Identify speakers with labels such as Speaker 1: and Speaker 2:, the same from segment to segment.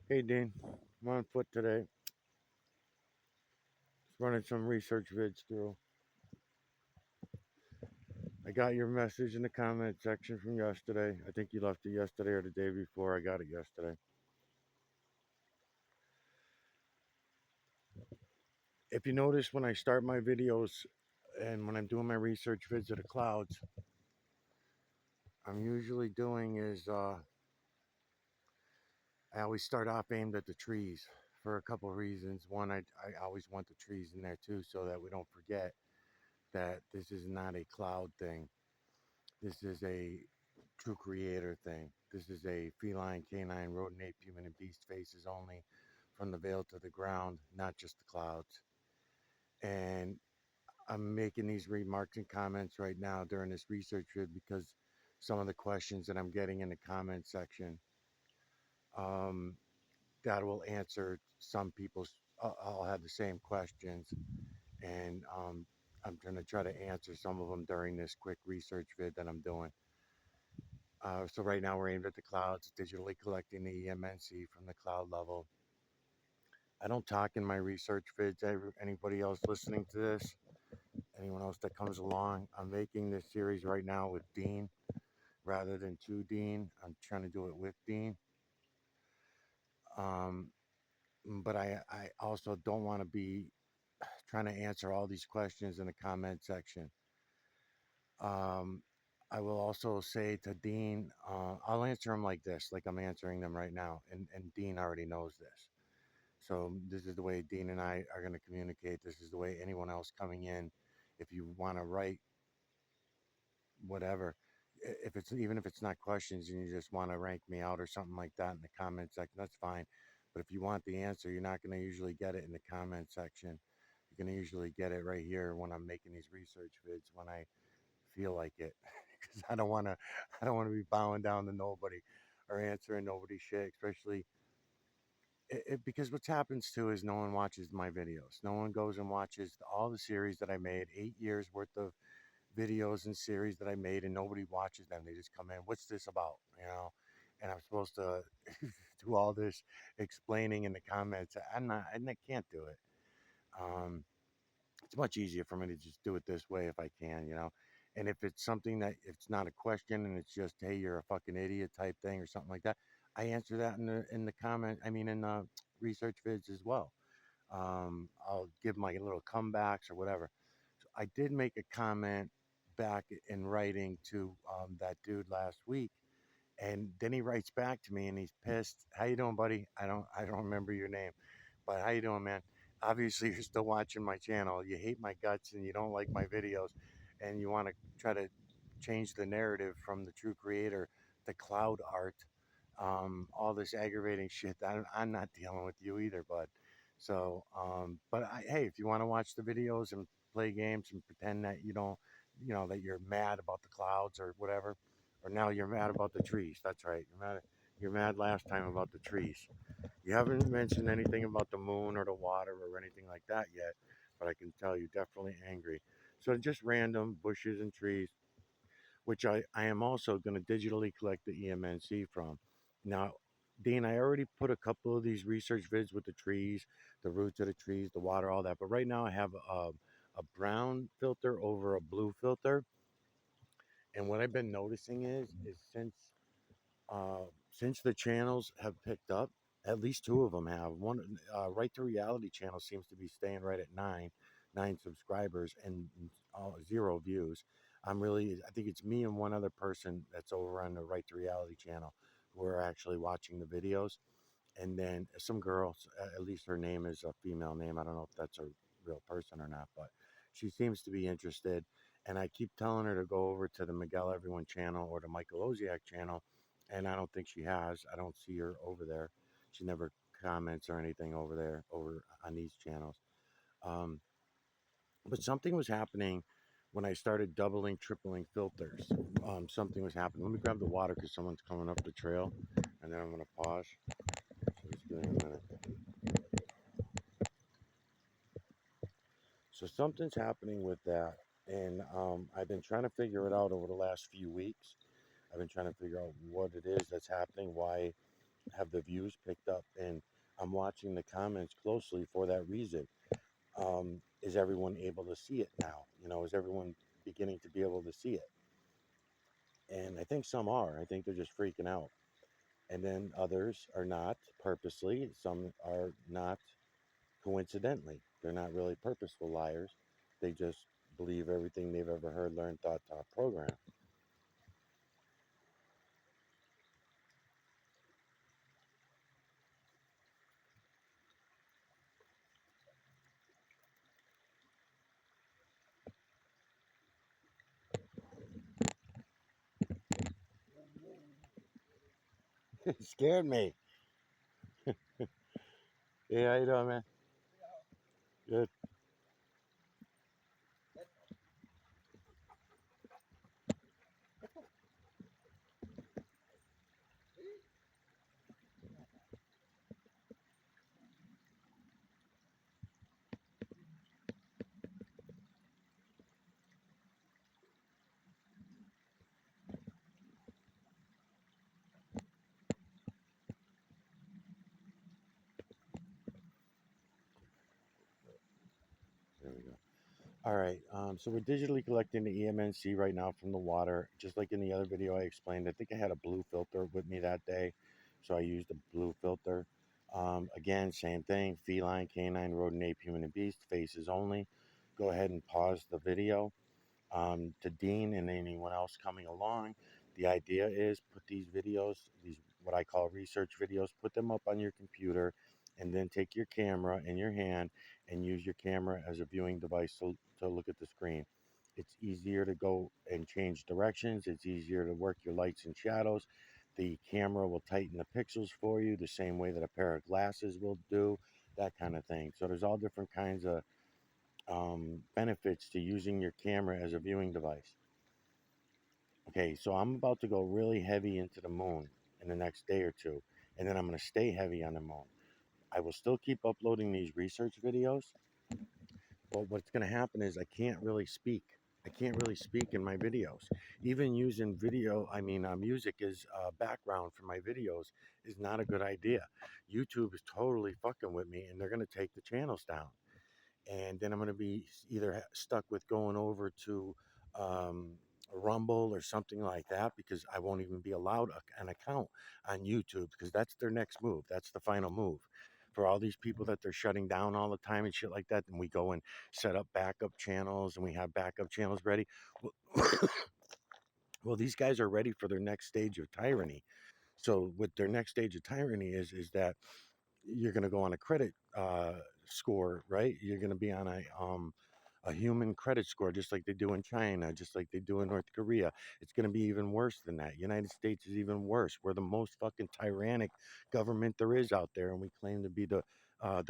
Speaker 1: Hey Dean, I'm on foot today. Just running some research vids through. I got your message in the comment section from yesterday. I think you left it yesterday or the day before. I got it yesterday. If you notice when I start my videos and when I'm doing my research vids of the clouds, I'm usually doing is I always start off aimed at the trees for a couple of reasons. One, I always want the trees in there too so that we don't forget that this is not a cloud thing. This is a true creator thing. This is a feline, canine, rodent, ape, human, and beast faces only from the veil to the ground, not just the clouds. And I'm making these remarks and comments right now during this research vid because some of the questions that I'm getting in the comment section um, that will answer some people's. I'll have the same questions, and I'm going to try to answer some of them during this quick research vid that I'm doing. So right now we're aimed at the clouds, digitally collecting the EMNC from the cloud level. I don't talk in my research vids. Anybody else listening to this, anyone else that comes along, I'm making this series right now with Dean rather than to Dean. I'm trying to do it with Dean. Um, but I also don't want to be trying to answer all these questions in the comment section. Um, I will also say to Dean, I'll answer them like this, like I'm answering them right now, and Dean already knows this. So this is the way Dean and I are going to communicate. This is the way anyone else coming in, if you want to write whatever, if it's even if it's not questions and you just want to rank me out or something like that in the comment section, that's fine. But if you want the answer, you're not going to usually get it in the comment section. You're going to usually get it right here when I'm making these research vids when I feel like it, because I don't want to be bowing down to nobody or answering nobody's shit, especially because what happens too is no one watches my videos. No one goes and watches all the series that I made, 8 years worth of videos and series that I made, and nobody watches them. They just come in, what's this about? And I'm supposed to do all this explaining in the comments. I can't do it. Um, it's much easier for me to just do it this way if I can. And if it's something that if it's not a question and it's just, hey, you're a fucking idiot type thing or something like that, I answer that in the comment. I mean, in the research vids as well. I'll give my little comebacks or whatever. So I did make a comment back in writing to that dude last week, and then he writes back to me and he's pissed. How you doing, buddy? I don't remember your name, but how you doing, man? Obviously, you're still watching my channel. You hate my guts and you don't like my videos, and you want to try to change the narrative from the true creator to cloud art. All this aggravating shit. I'm not dealing with you either, bud. So, but hey, if you want to watch the videos and play games and pretend that you don't, that you're mad about the clouds or whatever, or now you're mad about the trees. That's right. You're mad last time about the trees. You haven't mentioned anything about the moon or the water or anything like that yet, but I can tell you're definitely angry. So just random bushes and trees, which I am also going to digitally collect the EMNC from. Now, Dean, I already put a couple of these research vids with the trees, the roots of the trees, the water, all that. But right now I have a brown filter over a blue filter. And what I've been noticing is since the channels have picked up, at least two of them have. One, Right to Reality channel seems to be staying right at nine subscribers and zero views. I think it's me and one other person that's over on the Right to Reality channel who are actually watching the videos. And then some girl, at least her name is a female name. I don't know if that's a real person or not, but she seems to be interested. And I keep telling her to go over to the Miguel Everyone channel or the Michael Oziak channel, and I don't think she has. I don't see her over there. She never comments or anything over there, over on these channels. Um, but something was happening when I started doubling, tripling filters. Something was happening. Let me grab the water because someone's coming up the trail, and then I'm going to pause. So just give me a minute. So something's happening with that, and I've been trying to figure it out over the last few weeks. I've been trying to figure out what it is that's happening, why have the views picked up, and I'm watching the comments closely for that reason. Is everyone able to see it now? Is everyone beginning to be able to see it? And I think some are. I think they're just freaking out. And then others are not purposely. Some are not coincidentally. They're not really purposeful liars. They just believe everything they've ever heard, learned, thought, taught, program. It scared me. Yeah, how you doing, man? Good. There we go. All right. So we're digitally collecting the EMNC right now from the water. Just like in the other video I explained, I think I had a blue filter with me that day. So I used a blue filter. Again, same thing, feline, canine, rodent, ape, human, and beast, faces only. Go ahead and pause the video. To Dean and anyone else coming along, the idea is put these videos, these what I call research videos, put them up on your computer, and then take your camera in your hand and use your camera as a viewing device to look at the screen. It's easier to go and change directions. It's easier to work your lights and shadows. The camera will tighten the pixels for you the same way that a pair of glasses will do, that kind of thing. So there's all different kinds of benefits to using your camera as a viewing device. Okay, so I'm about to go really heavy into the moon in the next day or two, and then I'm going to stay heavy on the moon. I will still keep uploading these research videos, but what's going to happen is I can't really speak. I can't really speak in my videos. Even using music as background for my videos is not a good idea. YouTube is totally fucking with me, and they're going to take the channels down. And then I'm going to be either stuck with going over to um, Rumble or something like that because I won't even be allowed an account on YouTube because that's their next move. That's the final move. For all these people that they're shutting down all the time and shit like that, and we go and set up backup channels and we have backup channels ready. Well, well, these guys are ready for their next stage of tyranny. So, what their next stage of tyranny is that you're going to go on a credit score, right? You're going to be on a human credit score, just like they do in China, just like they do in North Korea. It's going to be even worse than that. United States is even worse. We're the most fucking tyrannic government there is out there, and we claim to be the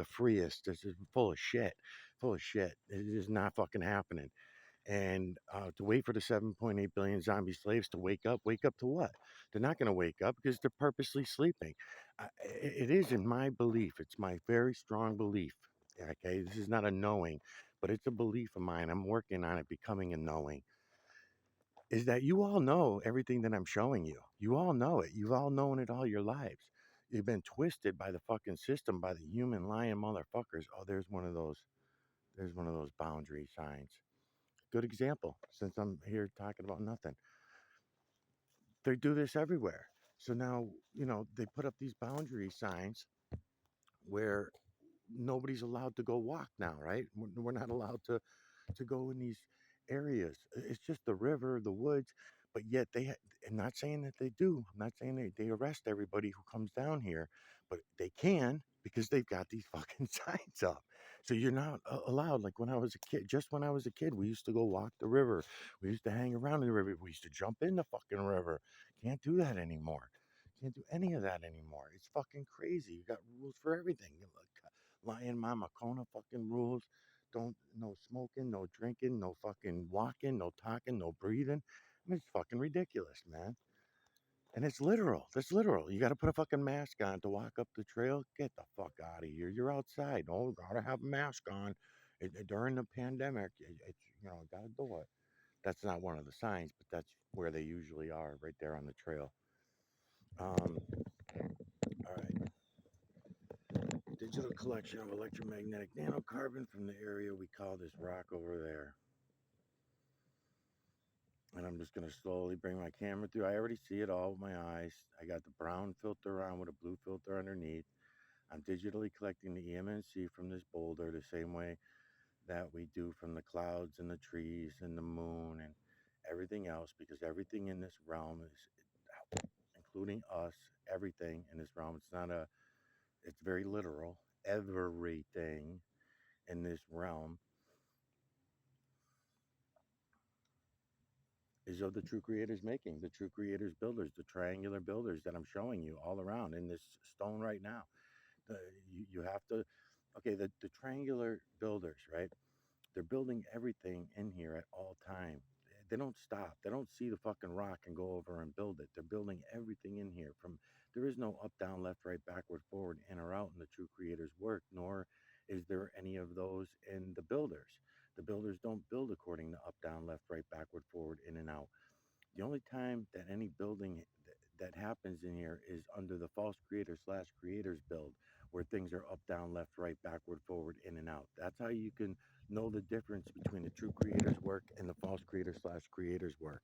Speaker 1: freest. This is full of shit, full of shit. It is not fucking happening. And to wait for the 7.8 billion zombie slaves to wake up to what? They're not going to wake up because they're purposely sleeping. It is in my belief, it's my very strong belief. Okay, this is not a knowing, but it's a belief of mine. I'm working on it becoming a knowing. Is that you all know everything that I'm showing you? You all know it. You've all known it all your lives. You've been twisted by the fucking system, by the human lying motherfuckers. Oh, there's one of those. There's one of those boundary signs. Good example, since I'm here talking about nothing. They do this everywhere. So now, they put up these boundary signs where nobody's allowed to go walk now, right? We're not allowed to go in these areas. It's just the river, the woods, but yet I'm not saying that they do. I'm not saying they arrest everybody who comes down here, but they can because they've got these fucking signs up. So you're not allowed. Like when I was a kid, just when I was a kid, we used to go walk the river. We used to hang around the river. We used to jump in the fucking river. Can't do that anymore. Can't do any of that anymore. It's fucking crazy. You got rules for everything. Lion Mama Kona fucking rules. Don't no smoking, no drinking, no fucking walking, no talking, no breathing. I mean, it's fucking ridiculous, man. And it's literal. That's literal. You got to put a fucking mask on to walk up the trail. Get the fuck out of here. You're outside. Oh, gotta have a mask on. During the pandemic, it's gotta do it. That's not one of the signs, but that's where they usually are, right there on the trail. Um, All right. Digital collection of electromagnetic nanocarbon from the area we call this rock over there. And I'm just going to slowly bring my camera through. I already see it all with my eyes. I got the brown filter on with a blue filter underneath. I'm digitally collecting the EMNC from this boulder the same way that we do from the clouds and the trees and the moon and everything else, because everything in this realm is, including us, everything in this realm, it's very literal. Everything in this realm is of the true creator's making, the true creator's builders, the triangular builders that I'm showing you all around in this stone right now. You have to, okay, the triangular builders, right? They're building everything in here at all time. They don't stop. They don't see the fucking rock and go over and build it. They're building everything in here. From there is no up, down, left, right, backward, forward, in or out in the true creator's work, nor is there any of those in the builders. The builders don't build according to up, down, left, right, backward, forward, in and out. The only time that any building that happens in here is under the false creator slash creators build, where things are up, down, left, right, backward, forward, in and out. That's how you can know the difference between the true creator's work and the false creator slash creators work.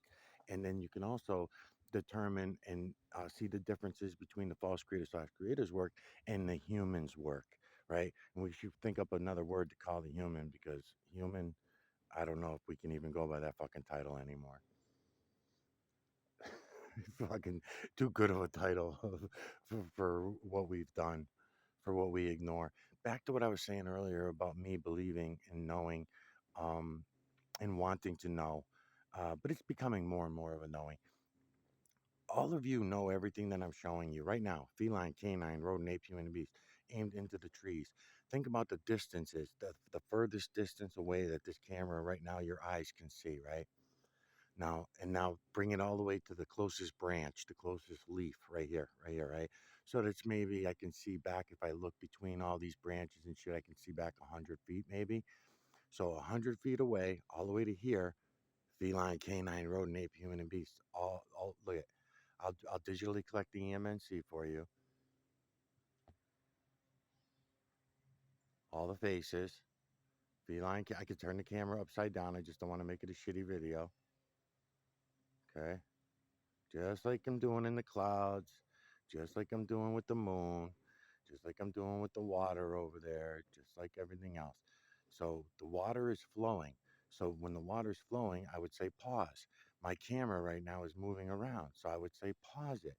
Speaker 1: And then you can also determine and see the differences between the false creator slash creators work and the human's work, right? And we should think up another word to call the human, because human, I don't know if we can even go by that fucking title anymore. Fucking too good of a title for what we've done, for what we ignore. Back to what I was saying earlier about me believing and knowing, um, and wanting to know, but it's becoming more and more of a knowing. All of you know everything that I'm showing you right now: feline, canine, rodent, ape, human, and beast, aimed into the trees. Think about the distances, the furthest distance away that this camera right now, your eyes can see, right? Now bring it all the way to the closest branch, the closest leaf right here, right? So that's maybe I can see back, if I look between all these branches and shit, I can see back 100 feet maybe. So 100 feet away, all the way to here, feline, canine, rodent, ape, human, and beast. All look at. I'll digitally collect the EMNC for you. All the faces. Feline. I could turn the camera upside down. I just don't want to make it a shitty video. Okay. Just like I'm doing in the clouds, just like I'm doing with the moon, just like I'm doing with the water over there, just like everything else. So the water is flowing. So when the water's flowing, I would say pause. My camera right now is moving around. So I would say pause it.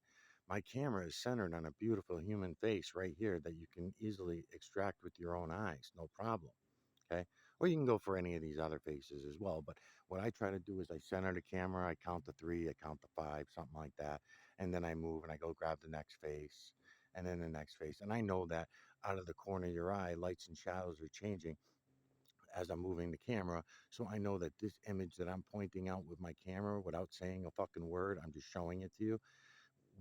Speaker 1: My camera is centered on a beautiful human face right here that you can easily extract with your own eyes, no problem. Okay. Or you can go for any of these other faces as well. But what I try to do is I center the camera, I count to three, I count to five, something like that. And then I move and I go grab the next face and then the next face. And I know that out of the corner of your eye, lights and shadows are changing as I'm moving the camera. So I know that this image that I'm pointing out with my camera without saying a fucking word, I'm just showing it to you.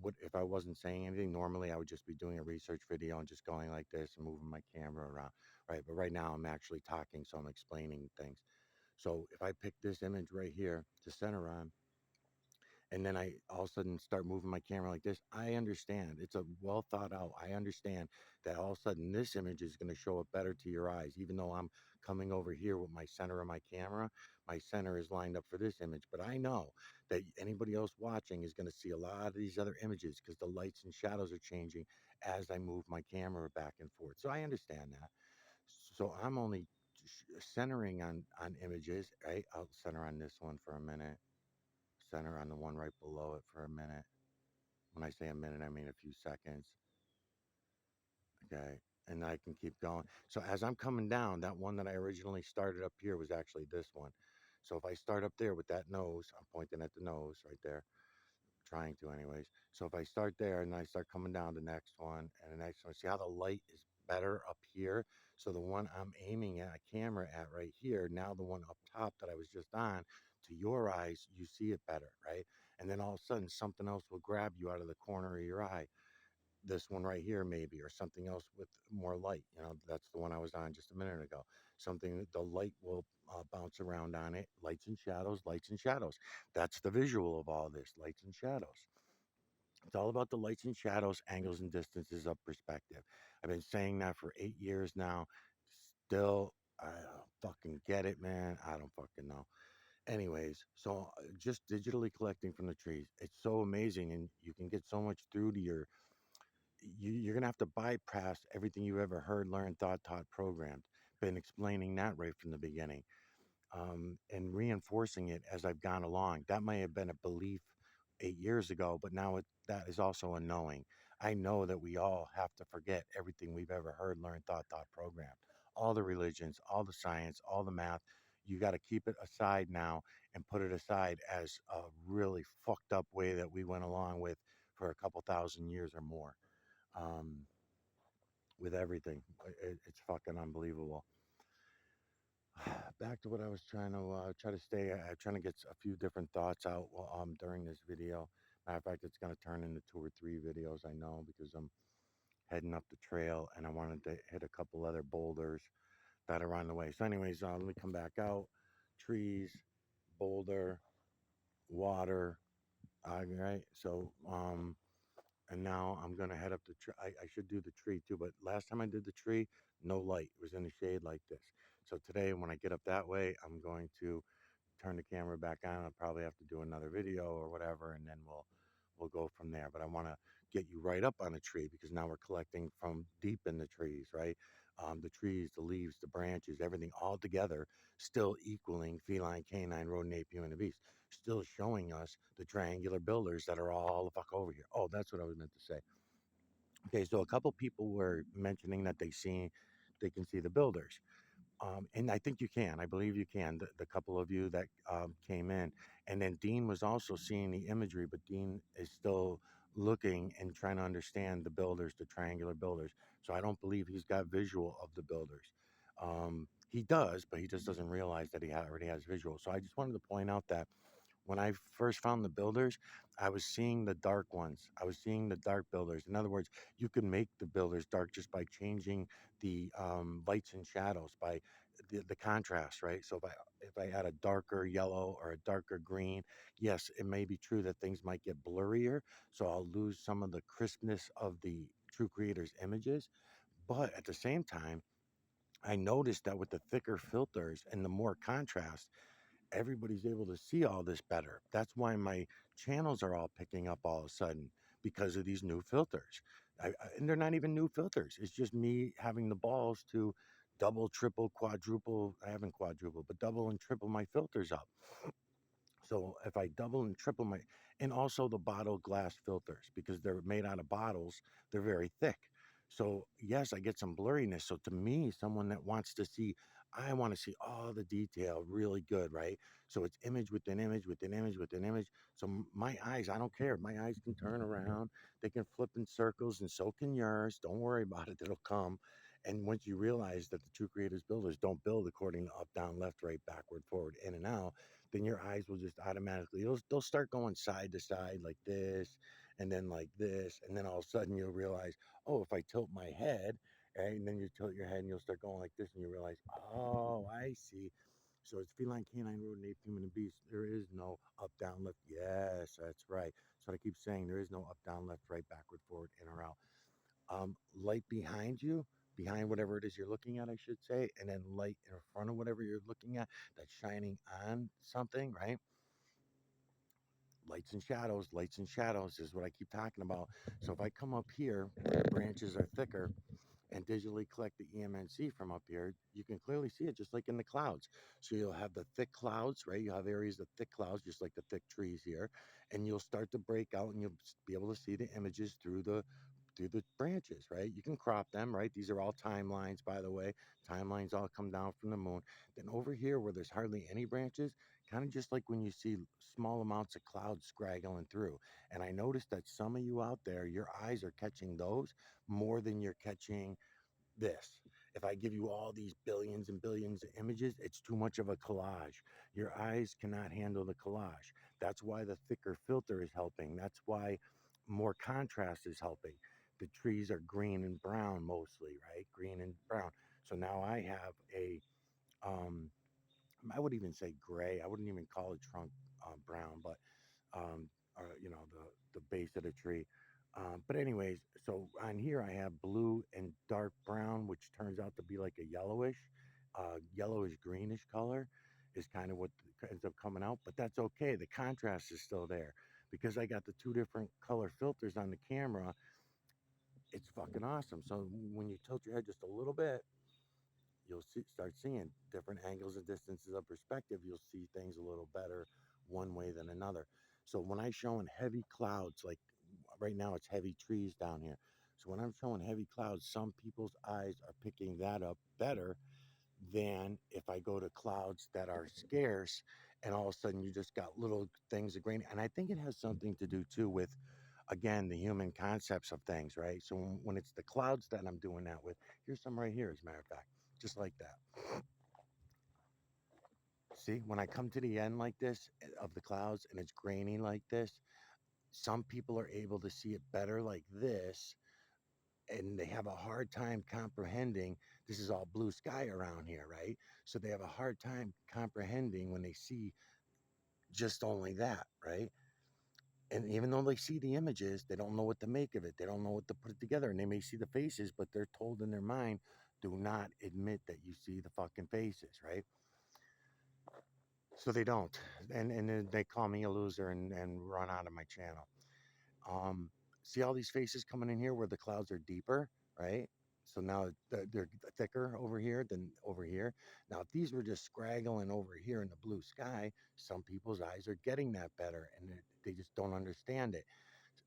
Speaker 1: What if I wasn't saying anything? Normally, I would just be doing a research video and just going like this and moving my camera around, right? But right now, I'm actually talking, so I'm explaining things. So if I pick this image right here to center on, and then I all of a sudden start moving my camera like this, I understand. It's a well thought out. I understand that all of a sudden this image is going to show up better to your eyes, even though I'm coming over here with my center of my camera. My center is lined up for this image, but I know that anybody else watching is going to see a lot of these other images because the lights and shadows are changing as I move my camera back and forth. So I understand that. So I'm only centering on images, right? I'll center on this one for a minute, center on the one right below it for a minute. When I say a minute, I mean a few seconds. Okay. And I can keep going. So as I'm coming down, that one that I originally started up here was actually this one. So if I start up there with that nose, I'm pointing at the nose right there, trying to anyways. So if I start there and I start coming down the next one and the next one, see how the light is better up here? So the one I'm aiming at a camera at right here, now the one up top that I was just on, to your eyes, you see it better, right? And then all of a sudden something else will grab you out of the corner of your eye. This one right here, maybe, or something else with more light. That's the one I was on just a minute ago. Something, the light will bounce around on it. Lights and shadows, lights and shadows. That's the visual of all this: lights and shadows. It's all about the lights and shadows, angles and distances of perspective. I've been saying that for 8 years now. Still, I don't fucking get it, man. I don't fucking know. Anyways, so just digitally collecting from the trees, it's so amazing, and you can get so much through to you're gonna have to bypass everything you ever heard, learned, thought, taught, programmed. Been explaining that right from the beginning, and reinforcing it as I've gone along. That may have been a belief 8 years ago, but now that is also a knowing. I know that we all have to forget everything we've ever heard, learned, thought, taught, programmed. All the religions, all the science, all the math. You got to keep it aside now and put it aside as a really fucked up way that we went along with for a couple thousand years or more, um, with everything. It's fucking unbelievable. Back to what I was trying to get a few different thoughts out during this video. Matter of fact, it's going to turn into 2 or 3 videos, I know, because I'm heading up the trail and I wanted to hit a couple other boulders that are on the way. So, anyways, let me come back out. Trees, boulder, water. All right. So, and now I'm gonna head up the tree. I should do the tree too, but last time I did the tree, no light. It was in the shade like this. So today, when I get up that way, I'm going to turn the camera back on. I'll probably have to do another video or whatever, and then we'll go from there. But I want to get you right up on a tree because now we're collecting from deep in the trees, right? The trees, the leaves, the branches, everything all together, still equaling feline, canine, rodent, ape, human, and beast. Still showing us the triangular builders that are all the fuck over here. Oh, that's what I was meant to say. Okay, so a couple people were mentioning that they can see the builders. And I think you can. I believe you can. The couple of you that came in, and then Dean was also seeing the imagery, but Dean is still looking and trying to understand the builders, the triangular builders. So I don't believe he's got visual of the builders. He does, but he just doesn't realize that he already has visual. So I just wanted to point out that when I first found the builders, I was seeing the dark ones. I was seeing the dark builders. In other words, you can make the builders dark just by changing the lights and shadows, by the contrast, right? So if I add a darker yellow or a darker green, yes, it may be true that things might get blurrier. So I'll lose some of the crispness of the true creator's images. But at the same time, I noticed that with the thicker filters and the more contrast, everybody's able to see all this better. That's why my channels are all picking up all of a sudden because of these new filters. And they're not even new filters. It's just me having the balls to double, triple, quadruple. I haven't quadrupled, but double and triple my filters up. So if I double and triple and also the bottle glass filters, because they're made out of bottles, they're very thick. So yes, I get some blurriness. So to me, someone that wants to see, I want to see all the detail really good, right? So it's image within image within image within image. So my eyes, I don't care. My eyes can turn around, they can flip in circles, and so can yours. Don't worry about it, it'll come. And once you realize that the true creators builders don't build according to up, down, left, right, backward, forward, in and out, then your eyes will just automatically they'll start going side to side like this, and then like this, and then all of a sudden you'll realize, oh, if I tilt my head, right, and then you tilt your head and you'll start going like this, and you realize, oh, I see. So it's feline, canine, rodent, ape, human, and beast. There is no up, down, left. Yes, that's right. So I keep saying there is no up, down, left, right, backward, forward, in or out. Light behind you, behind whatever it is you're looking at, I should say, and then light in front of whatever you're looking at that's shining on something, right? Lights and shadows is what I keep talking about. So if I come up here where the branches are thicker and digitally collect the EMNC from up here, you can clearly see it just like in the clouds. So you'll have the thick clouds, right? You'll have areas of thick clouds, just like the thick trees here, and you'll start to break out and you'll be able to see the images through the branches, right? You can crop them, right? These are all timelines, by the way. Timelines all come down from the moon. Then over here, where there's hardly any branches, kind of just like when you see small amounts of clouds scraggling through. And I noticed that some of you out there, your eyes are catching those more than you're catching this. If I give you all these billions and billions of images, it's too much of a collage. Your eyes cannot handle the collage. That's why the thicker filter is helping. That's why more contrast is helping. The trees are green and brown mostly, right? Green and brown. So now I have um, I would even say gray. I wouldn't even call it trunk brown, but you know, the base of the tree. But anyways, so on here I have blue and dark brown, which turns out to be like a yellowish greenish color, is kind of what ends up coming out. But that's okay. The contrast is still there because I got the two different color filters on the camera. It's fucking awesome. So when you tilt your head just a little bit, you'll start seeing different angles and distances of perspective. You'll see things a little better one way than another. So when I showing heavy clouds, like right now it's heavy trees down here. So when I'm showing heavy clouds, some people's eyes are picking that up better than if I go to clouds that are scarce and all of a sudden you just got little things of green. And I think it has something to do too with, again, the human concepts of things, right? So when it's the clouds that I'm doing that with, here's some right here, as a matter of fact, just like that. See, when I come to the end like this of the clouds and it's grainy like this, some people are able to see it better like this, and they have a hard time comprehending this is all blue sky around here, right? So they have a hard time comprehending when they see just only that, right? And even though they see the images, they don't know what to make of it. They don't know what to put it together. And they may see the faces, but they're told in their mind, do not admit that you see the fucking faces, right? So they don't. And then they call me a loser and run out of my channel. Um, See all these faces coming in here where the clouds are deeper, right? So now they're thicker over here than over here. Now, if these were just scraggling over here in the blue sky, some people's eyes are getting that better and they just don't understand it.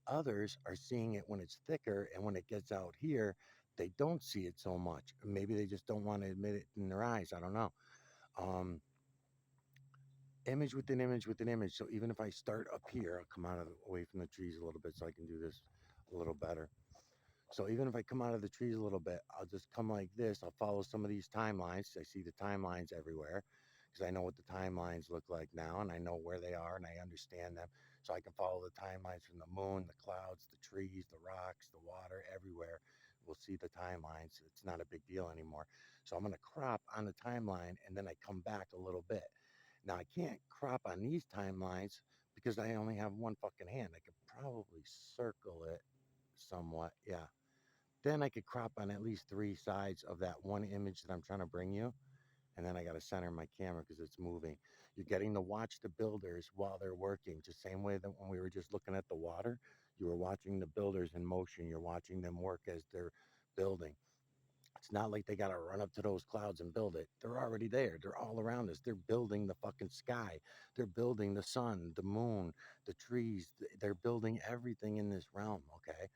Speaker 1: Others are seeing it when it's thicker, and when it gets out here, they don't see it so much. Maybe they just don't want to admit it in their eyes. I don't know. Um, Image within image within image. So even if I start up here, I'll come out of away from the trees a little bit so I can do this a little better. So even if I come out of the trees a little bit, I'll just come like this. I'll follow some of these timelines. I see the timelines everywhere because I know what the timelines look like now and I know where they are and I understand them. So I can follow the timelines from the moon, the clouds, the trees, the rocks, the water, everywhere. We'll see the timelines. It's not a big deal anymore. So I'm going to crop on the timeline and then I come back a little bit. Now I can't crop on these timelines because I only have one fucking hand. I could probably circle it somewhat. Yeah, then I could crop on at least three sides of that one image that I'm trying to bring you. And then I got to center my camera because it's moving. You're getting to watch the builders while they're working, just same way that when we were just looking at the water, you were watching the builders in motion. You're watching them work as they're building. It's not like they got to run up to those clouds and build it. They're already there. They're all around us. They're building the fucking sky. They're building the sun, the moon, the trees. They're building everything in this realm. Okay.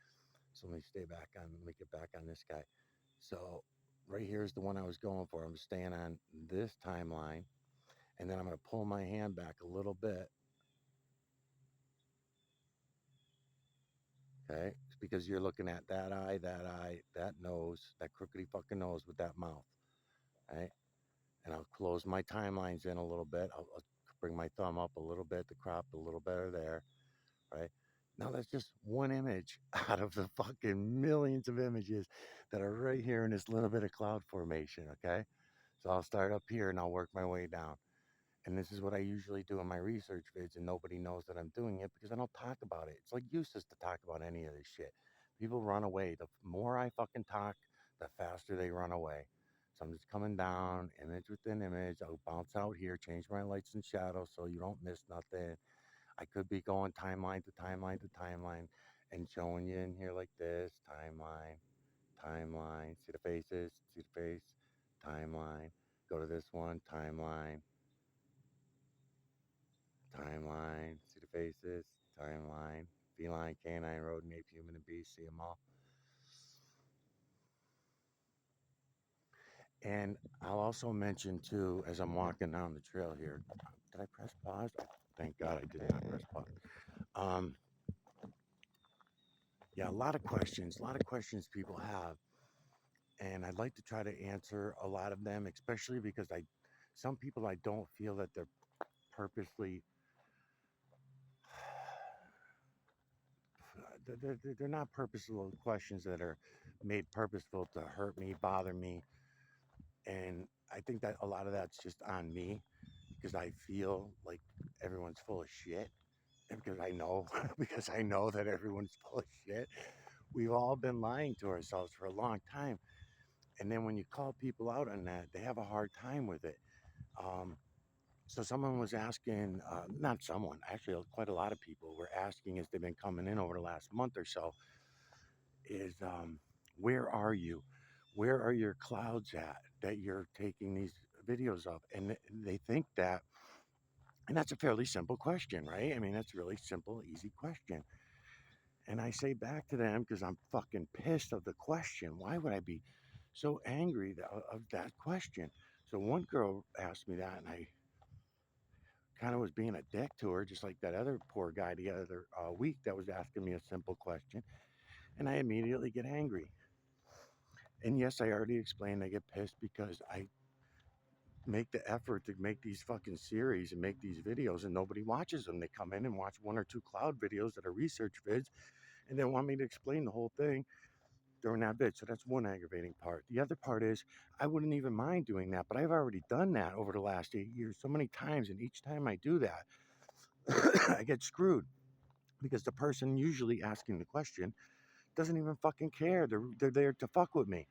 Speaker 1: So let me stay back on, let me get back on this guy. So right here is the one I was going for. I'm staying on this timeline, and then I'm going to pull my hand back a little bit. Okay, it's because you're looking at that eye, that nose, that crookedy fucking nose with that mouth. Right, and I'll close my timelines in a little bit. I'll bring my thumb up a little bit to crop a little better there. Right? Now that's just one image out of the fucking millions of images that are right here in this little bit of cloud formation, okay? So I'll start up here and I'll work my way down. And this is what I usually do in my research vids, and nobody knows that I'm doing it because I don't talk about it. It's like useless to talk about any of this shit. People run away. The more I fucking talk, the faster they run away. So I'm just coming down, image within image. I'll bounce out here, change my lights and shadows so you don't miss nothing. I could be going timeline to timeline to timeline and showing you in here like this timeline, timeline, see the faces, see the face, timeline, go to this one, timeline, timeline, see the faces, timeline, feline, canine, rodent, ape, human, and beast, see them all. And I'll also mention too, as I'm walking down the trail here, did I press pause? Thank God I did not press pause. Um, yeah, a lot of questions people have, and I'd like to try to answer a lot of them, especially because some people I don't feel that they're purposely, they're not purposeful questions that are made purposeful to hurt me, bother me, and I think that a lot of that's just on me because I feel like everyone's full of shit, because I know, because I know that everyone's full of shit. We've all been lying to ourselves for a long time. And then when you call people out on that, they have a hard time with it. Um, so someone was asking, not someone, actually quite a lot of people were asking as they've been coming in over the last month or so, is where are you? Where are your clouds at that you're taking these videos of? And they think that, and that's a fairly simple question, right? I mean, that's a really simple, easy question. And I say back to them because I'm fucking pissed of the question. Why would I be so angry of that question? So one girl asked me that, and I kind of was being a dick to her, just like that other poor guy the other week that was asking me a simple question. And I immediately get angry. And yes, I already explained I get pissed because I make the effort to make these fucking series and make these videos and nobody watches them. They come in and watch one or two cloud videos that are research vids and they want me to explain the whole thing during that bit. So that's one aggravating part. The other part is I wouldn't even mind doing that, but I've already done that over the last 8 years so many times. And each time I do that, I get screwed because the person usually asking the question doesn't even fucking care. They're there to fuck with me.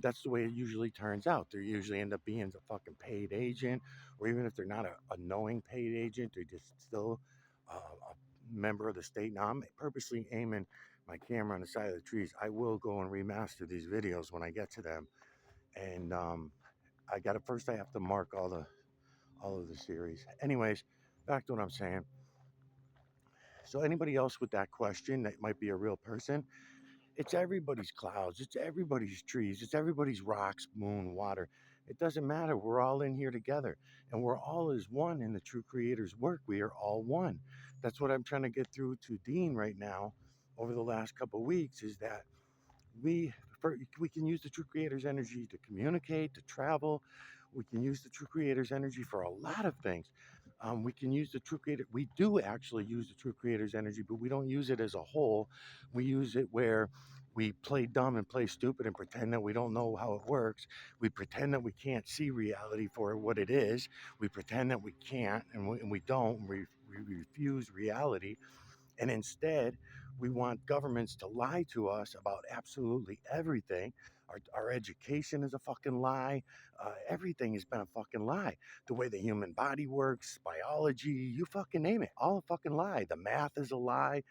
Speaker 1: That's the way it usually turns out. They usually end up being a fucking paid agent, or even if they're not a knowing paid agent, they're just still a member of the state. Now I'm purposely aiming my camera on the side of the trees. I will go and remaster these videos when I get to them, and I got to first. I have to mark all of the series. Anyways, back to what I'm saying. So anybody else with that question that might be a real person, it's everybody's clouds, it's everybody's trees, it's everybody's rocks, moon, water. It doesn't matter. We're all in here together and we're all as one in the true creator's work. We are all one. That's what I'm trying to get through to Dean right now over the last couple of weeks is that we we can use the true creator's energy to communicate, to travel. We can use the true creator's energy for a lot of things. We can use the true creator. We do actually use the true creator's energy, but we don't use it as a whole. We use it where we play dumb and play stupid and pretend that we don't know how it works. We pretend that we can't see reality for what it is. We pretend that we can't, and we don't. We refuse reality and instead, we want governments to lie to us about absolutely everything. Our education is a fucking lie. Everything has been a fucking lie. The way the human body works, biology, you fucking name it, all a fucking lie. The math is a lie.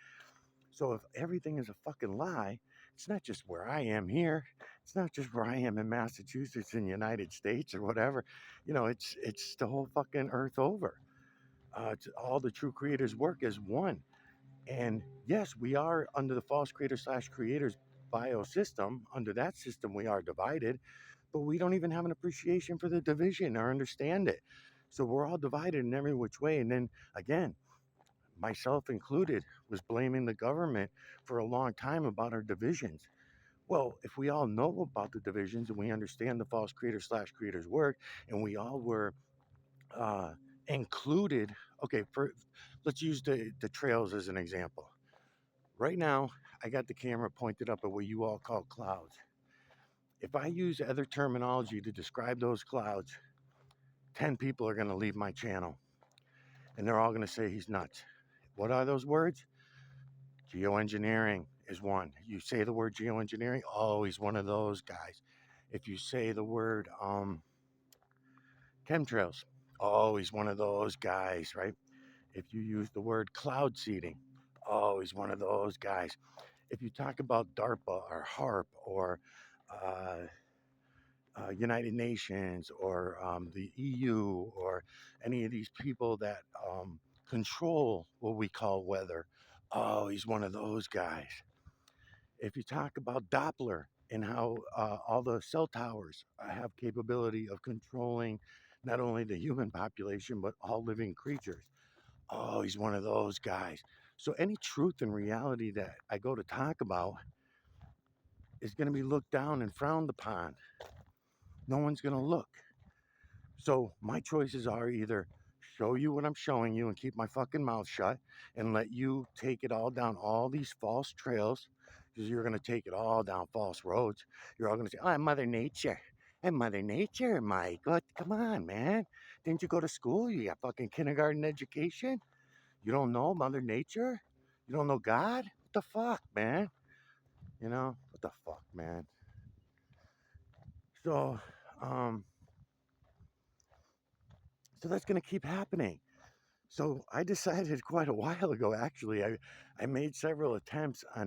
Speaker 1: So if everything is a fucking lie, it's not just where I am here. It's not just where I am in Massachusetts in the United States or whatever. You know, it's the whole fucking earth over. It's all the true creators work as one. And yes, we are under the false creator slash creators biosystem. Under that system, we are divided, but we don't even have an appreciation for the division or understand it. So we're all divided in every which way. And then again, myself included, was blaming the government for a long time about our divisions. Well, if we all know about the divisions and we understand the false creator slash creators work, and we all were uh, included, okay, let's use the trails as an example. Right now, I got the camera pointed up at what you all call clouds. If I use other terminology to describe those clouds, 10 people are going to leave my channel and they're all going to say he's nuts. What are those words? Geoengineering is one. You say the word geoengineering, oh, he's one of those guys. If you say the word chemtrails, oh, he's one of those guys, right? If you use the word cloud seeding, oh, he's one of those guys. If you talk about DARPA or HARP or uh, United Nations or the EU or any of these people that control what we call weather, oh, he's one of those guys. If you talk about Doppler and how all the cell towers have capability of controlling not only the human population but all living creatures, oh, he's one of those guys. So any truth and reality that I go to talk about is going to be looked down and frowned upon. No one's going to look. So my choices are either show you what I'm showing you and keep my fucking mouth shut and let you take it all down all these false trails because you're going to take it all down false roads. You're all going to say, oh, I'm Mother Nature. I'm Mother Nature, Mike. What? Come on, man. Didn't you go to school? You got fucking kindergarten education? You don't know Mother Nature? You don't know God? What the fuck, man? You know, what the fuck, man? So, um, so that's gonna keep happening. So I decided quite a while ago, actually, I made several attempts on